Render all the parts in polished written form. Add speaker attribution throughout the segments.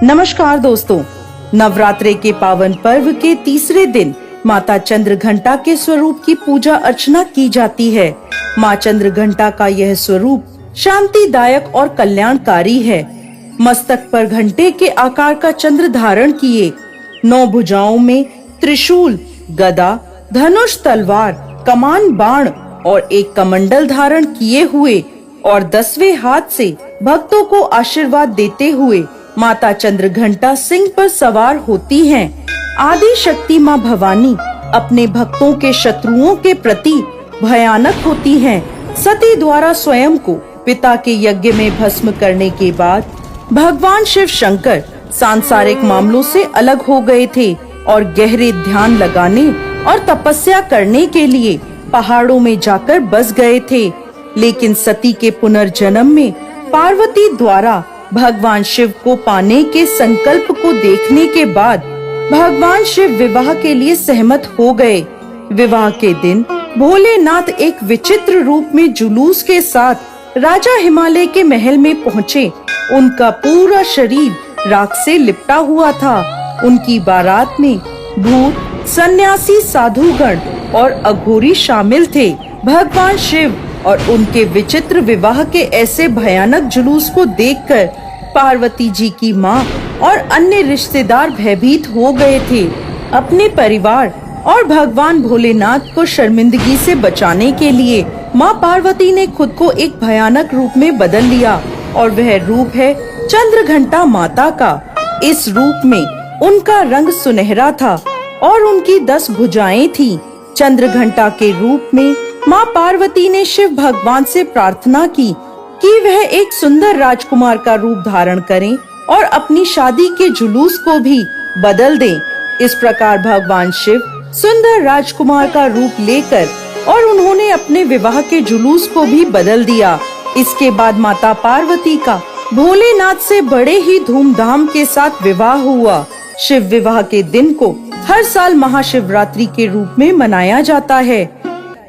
Speaker 1: नमस्कार दोस्तों, नवरात्रे के पावन पर्व के तीसरे दिन माता चंद्रघंटा के स्वरूप की पूजा अर्चना की जाती है। माँ चंद्रघंटा का यह स्वरूप शांतिदायक और कल्याणकारी है। मस्तक पर घंटे के आकार का चंद्र धारण किए, 9 भुजाओं में त्रिशूल, गदा, धनुष, तलवार, कमान, बाण और एक कमंडल धारण किए हुए और 10वें हाथ से भक्तों को आशीर्वाद देते हुए माता चंद्रघंटा सिंह पर सवार होती हैं। आदि शक्ति माँ भवानी अपने भक्तों के शत्रुओं के प्रति भयानक होती हैं। सती द्वारा स्वयं को पिता के यज्ञ में भस्म करने के बाद भगवान शिव शंकर सांसारिक मामलों से अलग हो गए थे और गहरे ध्यान लगाने और तपस्या करने के लिए पहाड़ों में जाकर बस गए थे। लेकिन सती के पुनर्जन्म में पार्वती द्वारा भगवान शिव को पाने के संकल्प को देखने के बाद भगवान शिव विवाह के लिए सहमत हो गए। विवाह के दिन भोलेनाथ एक विचित्र रूप में जुलूस के साथ राजा हिमालय के महल में पहुँचे। उनका पूरा शरीर राख से लिपटा हुआ था। उनकी बारात में भूत, सन्यासी, साधुगण और अघोरी शामिल थे। भगवान शिव और उनके विचित्र विवाह के ऐसे भयानक जुलूस को देखकर पार्वती जी की माँ और अन्य रिश्तेदार भयभीत हो गए थे। अपने परिवार और भगवान भोलेनाथ को शर्मिंदगी से बचाने के लिए माँ पार्वती ने खुद को एक भयानक रूप में बदल लिया और वह रूप है चंद्रघंटा माता का। इस रूप में उनका रंग सुनहरा था और उनकी 10 भुजाएं थीं। चंद्रघंटा के रूप में माँ पार्वती ने शिव भगवान से प्रार्थना की कि वह एक सुंदर राजकुमार का रूप धारण करें और अपनी शादी के जुलूस को भी बदल दें। इस प्रकार भगवान शिव सुंदर राजकुमार का रूप लेकर और उन्होंने अपने विवाह के जुलूस को भी बदल दिया। इसके बाद माता पार्वती का भोलेनाथ से बड़े ही धूमधाम के साथ विवाह हुआ। शिव विवाह के दिन को हर साल महाशिवरात्रि के रूप में मनाया जाता है।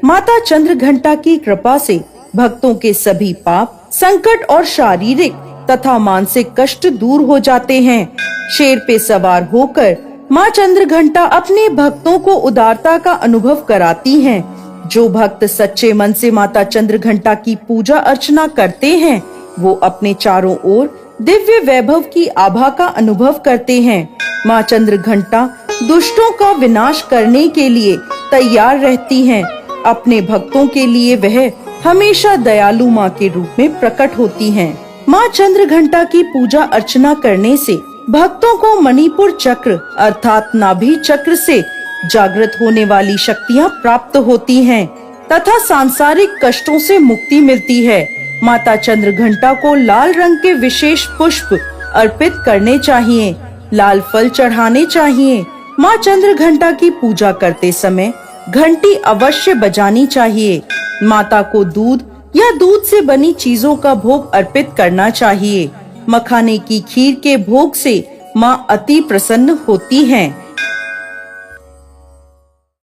Speaker 1: माता चंद्रघंटा की कृपा से भक्तों के सभी पाप, संकट और शारीरिक तथा मानसिक कष्ट दूर हो जाते हैं। शेर पे सवार होकर माँ चंद्रघंटा अपने भक्तों को उदारता का अनुभव कराती हैं। जो भक्त सच्चे मन से माता चंद्रघंटा की पूजा अर्चना करते हैं, वो अपने चारों ओर दिव्य वैभव की आभा का अनुभव करते हैं। माँ चंद्रघंटा दुष्टों का विनाश करने के लिए तैयार रहती हैं। अपने भक्तों के लिए वह हमेशा दयालु माँ के रूप में प्रकट होती हैं। माँ चंद्रघंटा की पूजा अर्चना करने से भक्तों को मणिपुर चक्र अर्थात नाभि चक्र से जागृत होने वाली शक्तियाँ प्राप्त होती हैं तथा सांसारिक कष्टों से मुक्ति मिलती है। माता चंद्रघंटा को लाल रंग के विशेष पुष्प अर्पित करने चाहिए, लाल फल चढ़ाने चाहिए। माँ चंद्रघंटा की पूजा करते समय घंटी अवश्य बजानी चाहिए। माता को दूध या दूध से बनी चीजों का भोग अर्पित करना चाहिए। मखाने की खीर के भोग से माँ अति प्रसन्न होती हैं।